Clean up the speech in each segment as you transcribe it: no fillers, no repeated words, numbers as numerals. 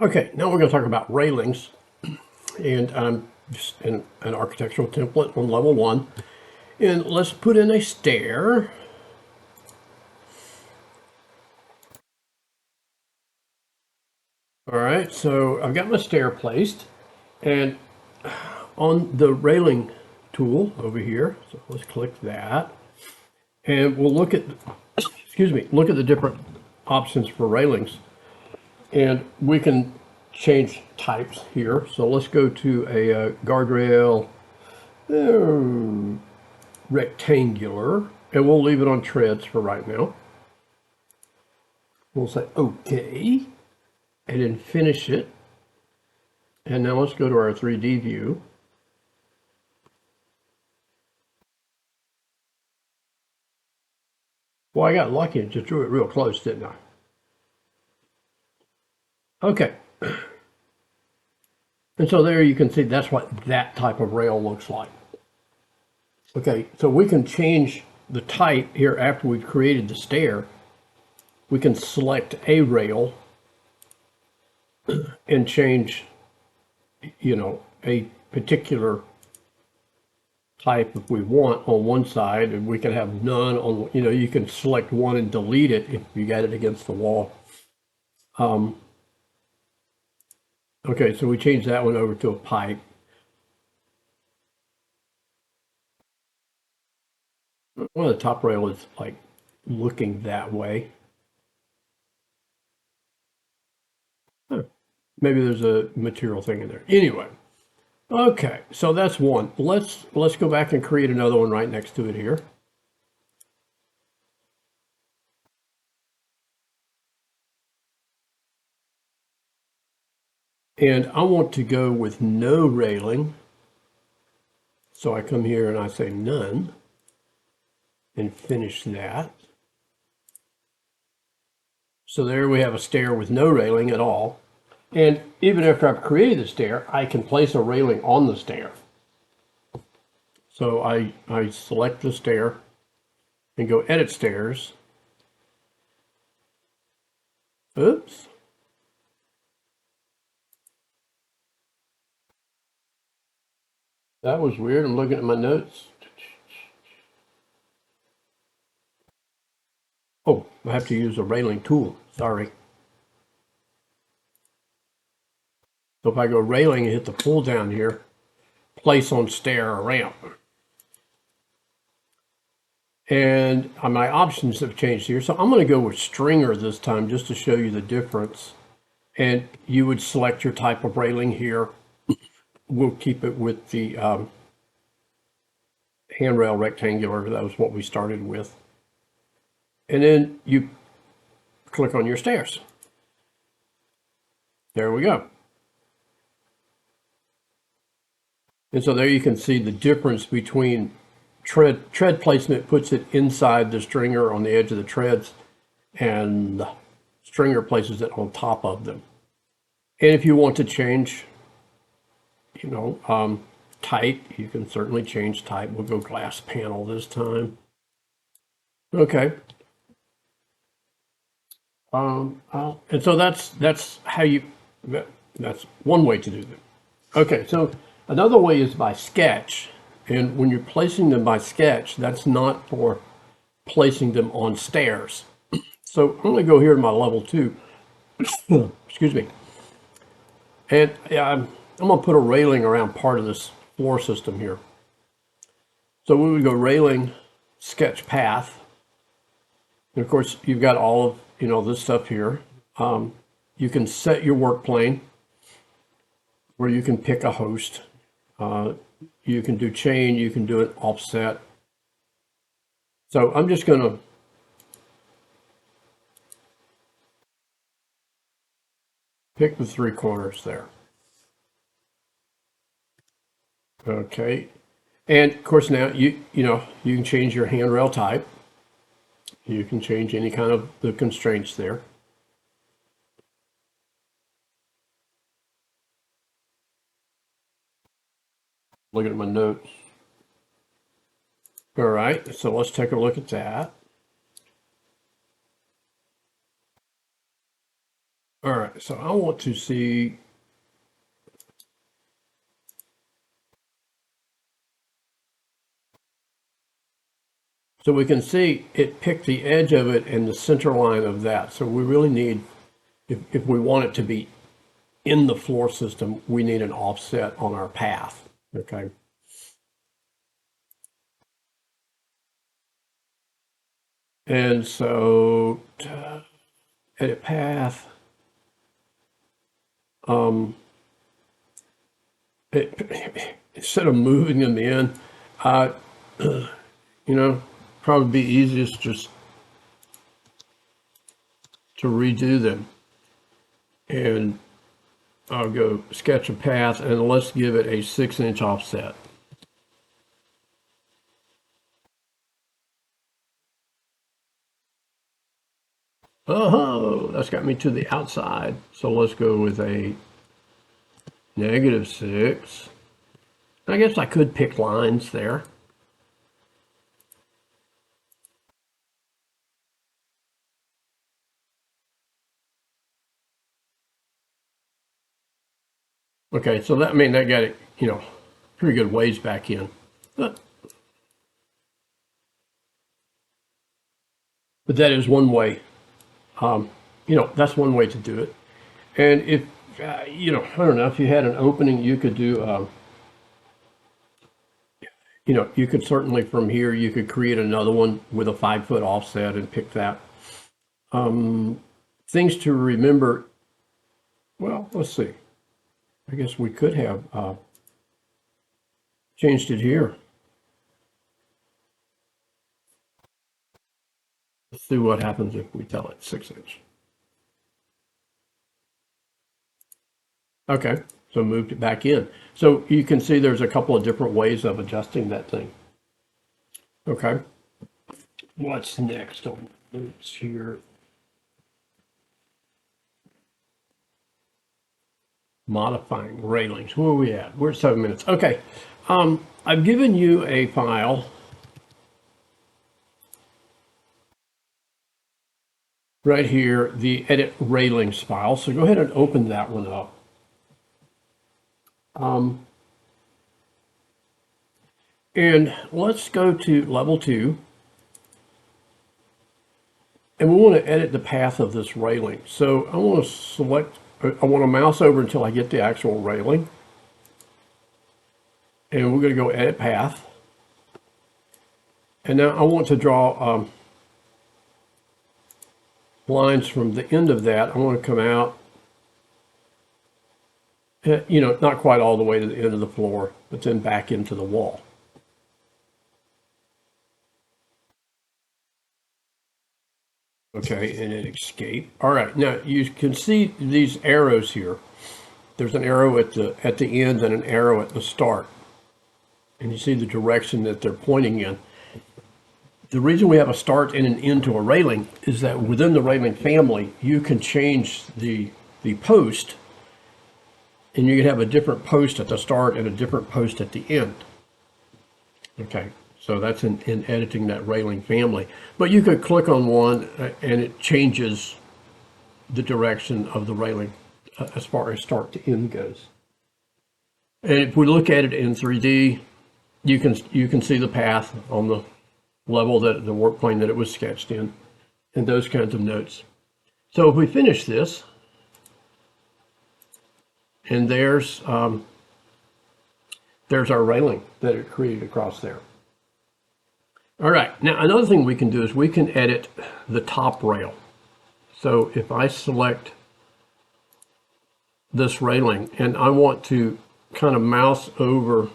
Okay, now we're going to talk about railings, and I'm just in an architectural template on level 1. And let's put in a stair. All right, so I've got my stair placed, and on the railing tool over here, so let's click that, and we'll look at, excuse me, look at the different options for railings, and we can change types here. So let's go to a guardrail rectangular, and we'll leave it on treads for right now. We'll say OK, and then finish it. And now let's go to our 3D view. Well, I got lucky and just drew it real close, didn't I? Okay. And so there you can see that's what that type of rail looks like. Okay, so we can change the type here after we've created the stair. We can select a rail and change, you know, a particular type if we want on one side, and we can have none on, you know, you can select one and delete it if you got it against the wall. Okay, so we changed that one over to a pipe. Well, the top rail is like looking that way. Huh. Maybe there's a material thing in there. Anyway, okay, so that's one. Let's go back and create another one right next to it here. And I want to go with no railing. So I come here and I say none and finish that. So there we have a stair with no railing at all. And even after I've created the stair, I can place a railing on the stair. So I select the stair and go edit stairs. Oops. That was weird. I'm looking at my notes. Oh, I have to use a railing tool. Sorry. So if I go railing and hit the pull down here, place on stair or ramp. And my options have changed here. So I'm going to go with stringer this time just to show you the difference. And you would select your type of railing here. We'll keep it with the handrail rectangular. That was what we started with. And then you click on your stairs. There we go. And so there you can see the difference between tread placement puts it inside the stringer on the edge of the treads, and the stringer places it on top of them. And if you want to change, you know, type, you can certainly change type. We'll go glass panel this time. Okay. And so that's how you, that's one way to do them. Okay, so another way is by sketch. And when you're placing them by sketch, that's not for placing them on stairs. So I'm going to go here to my level 2. Excuse me. And I'm going to put a railing around part of this floor system here. So we would go railing, sketch path. And of course, you've got all of, you know, this stuff here. You can set your work plane where you can pick a host. You can do chain, you can do it offset. So I'm just going to pick the 3 corners there. Okay. And of course now you know, you can change your handrail type. You can change any kind of the constraints there. Looking at my notes. All right, so let's take a look at that. All right, So I want to see, so we can see it picked the edge of it and the center line of that. So we really need, if we want it to be in the floor system, we need an offset on our path, okay? And so edit path, instead of moving them in, you know, probably be easiest just to redo them. And I'll go sketch a path and let's give it a 6-inch offset. Oh, that's got me to the outside. So let's go with a -6. I guess I could pick lines there. Okay, so that, I mean, that got it, you know, pretty good ways back in. But that is one way. You know, that's one way to do it. And if, you know, I don't know, if you had an opening, you could do, you know, you could certainly from here, you could create another one with a 5-foot offset and pick that. Things to remember. Well, let's see. I guess we could have changed it here. Let's see what happens if we tell it 6-inch. Okay, so moved it back in. So you can see there's a couple of different ways of adjusting that thing. Okay, what's next on notes here? Modifying railings. Where are we at? We're at 7 minutes. Okay, I've given you a file right here, the edit railings file. So go ahead and open that one up. And let's go to level 2. And we want to edit the path of this railing. So I want to select, I want to mouse over until I get the actual railing. And we're going to go edit path. And now I want to draw lines from the end of that. I want to come out, you know, not quite all the way to the end of the floor, but then back into the wall. Okay, and it escaped. All right, now you can see these arrows here. There's an arrow at the end and an arrow at the start. And you see the direction that they're pointing in. The reason we have a start and an end to a railing is that within the railing family, you can change the post, and you can have a different post at the start and a different post at the end. Okay, so that's in editing that railing family. But you could click on one and it changes the direction of the railing as far as start to end goes. And if we look at it in 3D, you can see the path on the level that the work plane that it was sketched in, and those kinds of notes. So if we finish this, and there's our railing that it created across there. All right, now another thing we can do is we can edit the top rail. So if I select this railing and I want to kind of mouse over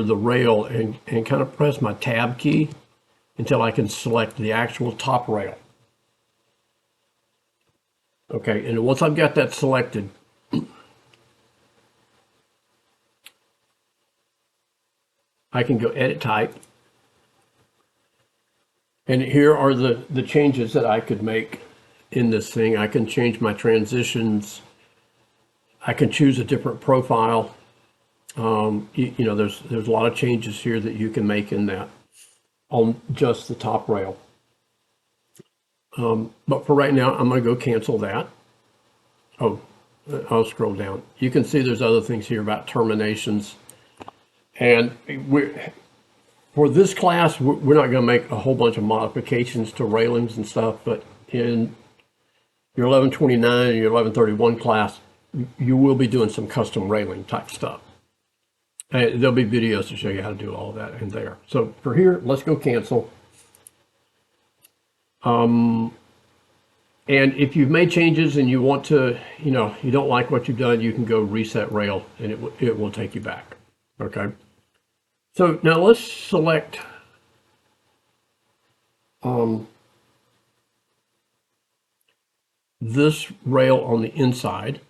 the rail and kind of press my tab key until I can select the actual top rail. Okay, and once I've got that selected, I can go edit type. And here are the changes that I could make in this thing. I can change my transitions. I can choose a different profile. You know, there's a lot of changes here that you can make in that. on just the top rail. But for right now, I'm going to go cancel that. Oh, I'll scroll down. You can see there's other things here about terminations. And for this class, we're not going to make a whole bunch of modifications to railings and stuff, but in your 1129 and your 1131 class, you will be doing some custom railing type stuff. And there'll be videos to show you how to do all of that in there. So for here, let's go cancel. And if you've made changes and you want to, you don't like what you've done, you can go reset rail and it will take you back. Okay. So now let's select this rail on the inside.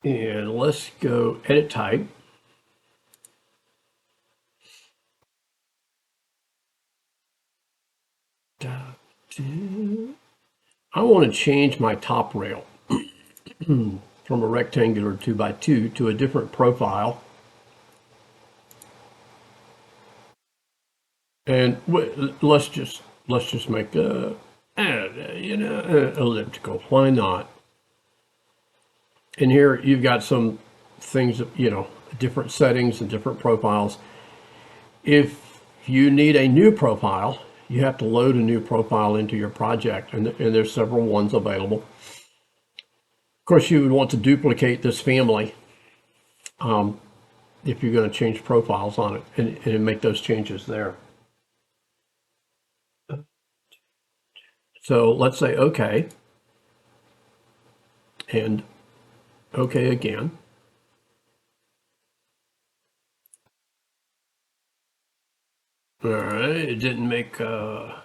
And let's go edit type. I want to change my top rail from a rectangular 2x2 to a different profile. And let's just make a elliptical. Why not? And here you've got some things, different settings and different profiles. If you need a new profile, you have to load a new profile into your project, and there's several ones available. Of course, you would want to duplicate this family if you're going to change profiles on it and make those changes there. So let's say OK, and OK again. All right, it didn't make, for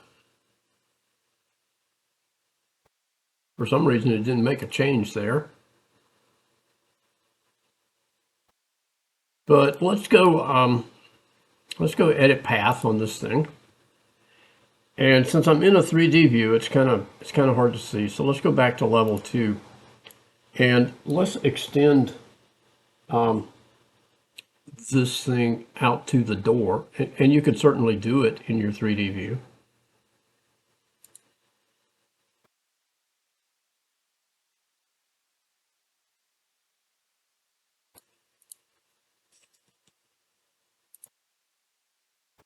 some reason, it didn't make a change there. But let's go edit path on this thing. And since I'm in a 3D view, it's kind of hard to see. So let's go back to level 2, and let's extend this thing out to the door. And you can certainly do it in your 3D view.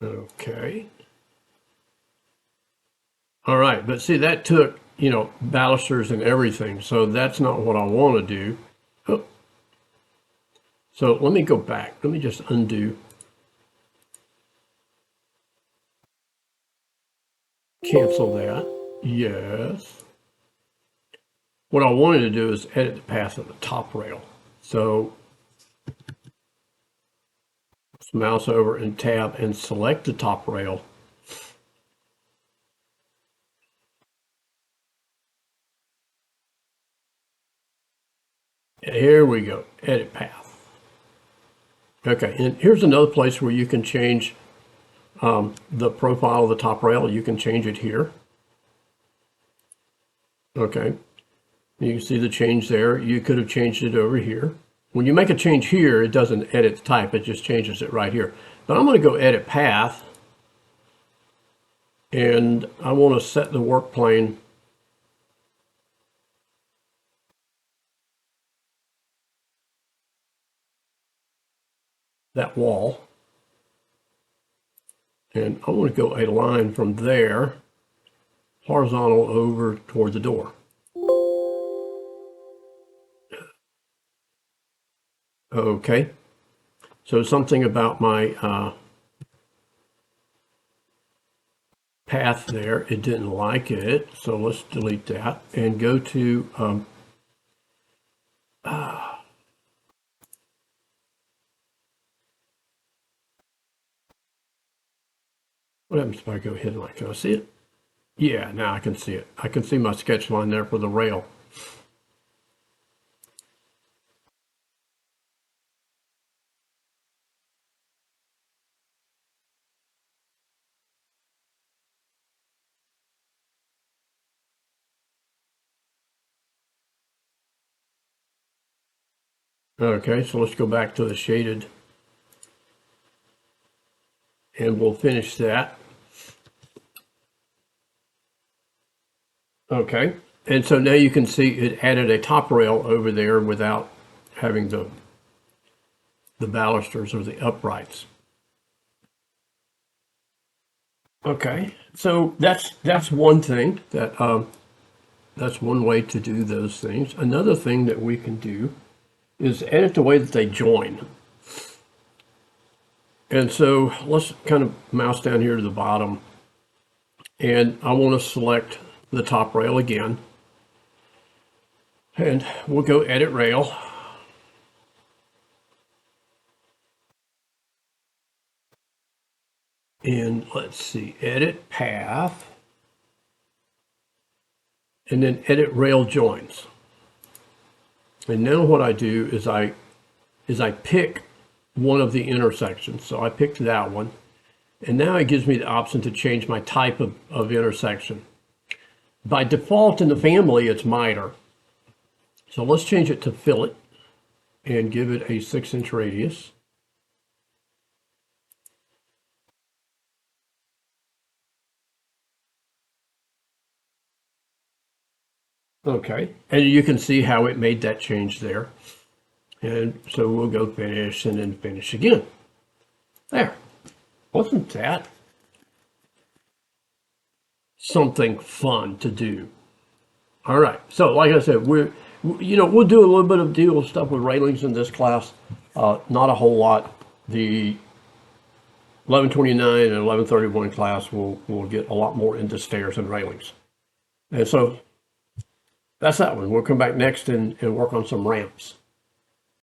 Okay. All right, but see, that took, balusters and everything, so that's not what I want to do. Oh. So let me go back. Let me just undo. Cancel that. Yes. What I wanted to do is edit the path of the top rail. So let's mouse over and tab and select the top rail. Here we go, edit path. Okay, and here's another place where you can change the profile of the top rail. You can change it here. Okay, you can see the change there. You could have changed it over here. When you make a change here, it doesn't edit the type, it just changes it right here. But I'm going to go edit path, and I want to set the work plane that wall. And I want to go a line from there, horizontal over toward the door. Okay, so something about my path there, it didn't like it, so let's delete that and go to what happens if I go hidden line? Can I see it? Yeah, now I can see it. I can see my sketch line there for the rail. Okay, so let's go back to the shaded. and we'll finish that. Okay, and so now you can see it added a top rail over there without having the balusters or the uprights. Okay, so that's one thing that that's one way to do those things. Another thing that we can do is edit the way that they join. And so let's kind of mouse down here to the bottom, and I want to select the top rail again, and we'll go edit rail. And let's see, edit path, and then edit rail joins. And now what I do is I pick one of the intersections. So I picked that one, and now it gives me the option to change my type of intersection. By default in the family, it's miter. So let's change it to fillet and give it a 6-inch radius. Okay, and you can see how it made that change there. And so we'll go finish and then finish again. There. Wasn't that something fun to do? All right, so like I said, we'll do a little bit of deal with stuff with railings in this class. Not a whole lot. The 1129 and 1131 class will get a lot more into stairs and railings. And so that's that one. We'll come back next and work on some ramps.